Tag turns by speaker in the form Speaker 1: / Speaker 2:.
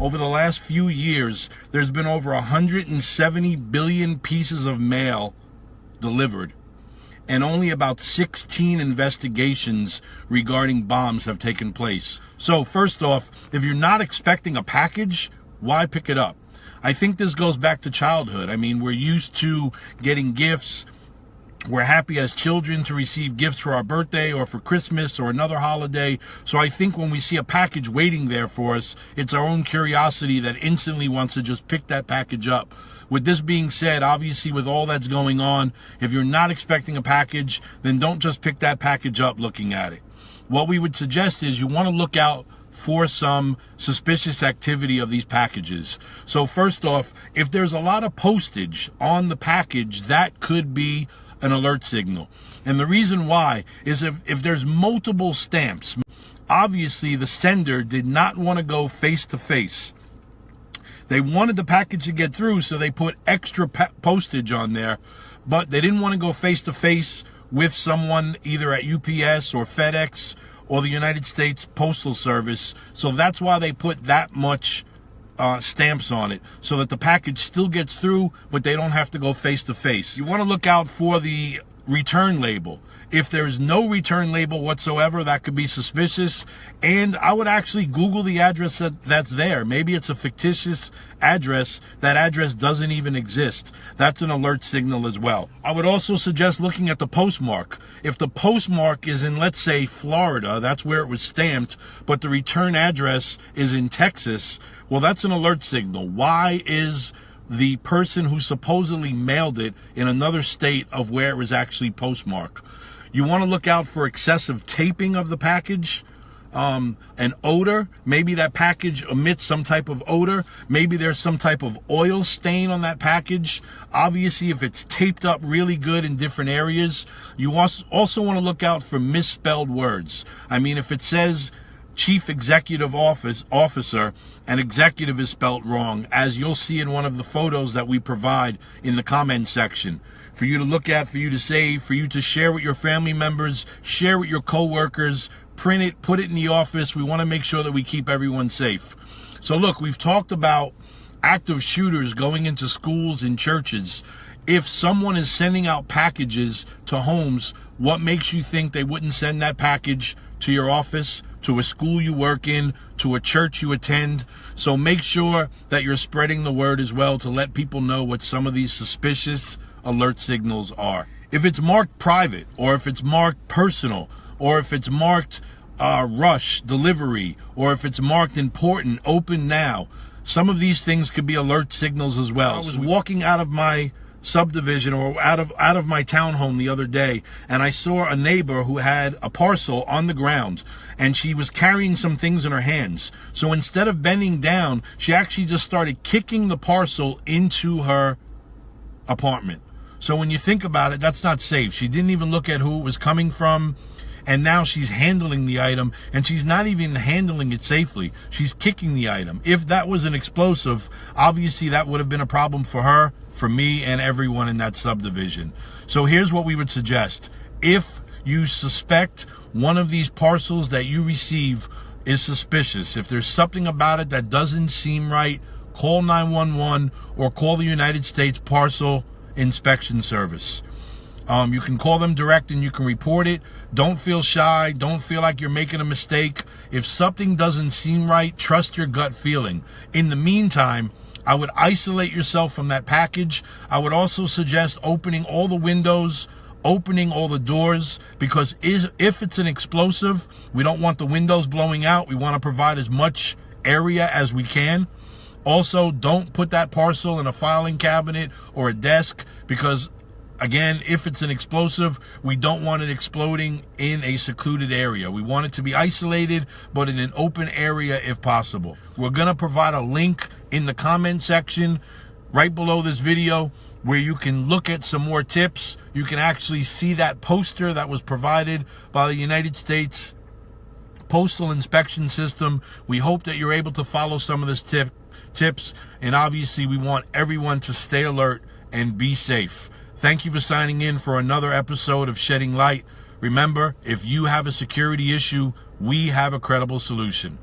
Speaker 1: over the last few years, there's been over 170 billion pieces of mail delivered, and only about 16 investigations regarding bombs have taken place. So first off, if you're not expecting a package, why pick it up? I think this goes back to childhood. I mean, we're used to getting gifts. We're happy as children to receive gifts for our birthday or for Christmas or another holiday. So I think when we see a package waiting there for us, it's our own curiosity that instantly wants to just pick that package up. With this being said, obviously with all that's going on, if you're not expecting a package, then don't just pick that package up looking at it. What we would suggest is you want to look out for some suspicious activity of these packages. So first off, if there's a lot of postage on the package, that could be an alert signal. And the reason why is if there's multiple stamps, obviously the sender did not want to go face to face. They wanted the package to get through, so they put extra postage on there, but they didn't want to go face to face with someone either at UPS or FedEx or the United States Postal Service. So that's why they put that much stamps on it, so that the package still gets through, but they don't have to go face to face. You want to look out for the return label. If there's no return label whatsoever, that could be suspicious. And I would actually Google the address that's there. Maybe it's a fictitious address. That address doesn't even exist. That's an alert signal as well. I would also suggest looking at the postmark. If the postmark is in, let's say, Florida, that's where it was stamped, but the return address is in Texas, well, that's an alert signal. Why is the person who supposedly mailed it in another state of where it was actually postmarked? You want to look out for excessive taping of the package, an odor. Maybe that package emits some type of odor. Maybe there's some type of oil stain on that package. Obviously, if it's taped up really good in different areas, you also want to look out for misspelled words. I mean, if it says Chief Executive Officer and executive is spelled wrong, as you'll see in one of the photos that we provide in the comment section, for you to look at, for you to save, for you to share with your family members, share with your co-workers, print it, put it in the office. We want to make sure that we keep everyone safe. So look, we've talked about active shooters going into schools and churches. If someone is sending out packages to homes, what makes you think they wouldn't send that package to your office, to a school you work in, to a church you attend? So make sure that you're spreading the word as well to let people know what some of these suspicious alert signals are. If it's marked private, or if it's marked personal, or if it's marked rush delivery, or if it's marked important, open now, some of these things could be alert signals as well. I was walking out of my subdivision or out of my townhome the other day, and I saw a neighbor who had a parcel on the ground, and she was carrying some things in her hands. So instead of bending down, she actually just started kicking the parcel into her apartment. So when you think about it, that's not safe. She didn't even look at who it was coming from, and now she's handling the item, and she's not even handling it safely. She's kicking the item. If that was an explosive, obviously that would have been a problem for her, for me, and everyone in that subdivision. So here's what we would suggest. If you suspect one of these parcels that you receive is suspicious, if there's something about it that doesn't seem right, call 911 or call the United States Parcel Inspection Service. You can call them direct and you can report it. Don't feel shy. Don't feel like you're making a mistake. If something doesn't seem right, trust your gut feeling. In the meantime, I would isolate yourself from that package. I would also suggest opening all the windows, opening all the doors, because if it's an explosive, we don't want the windows blowing out. We want to provide as much area as we can. Also, don't put that parcel in a filing cabinet or a desk, because again, if it's an explosive, we don't want it exploding in a secluded area. We want it to be isolated, but in an open area if possible. We're going to provide a link in the comment section right below this video where you can look at some more tips. You can actually see that poster that was provided by the United States Postal Inspection System. We hope that you're able to follow some of this tips, and obviously we want everyone to stay alert and be safe. Thank you for signing in for another episode of Shedding Light. Remember, if you have a security issue, we have a credible solution.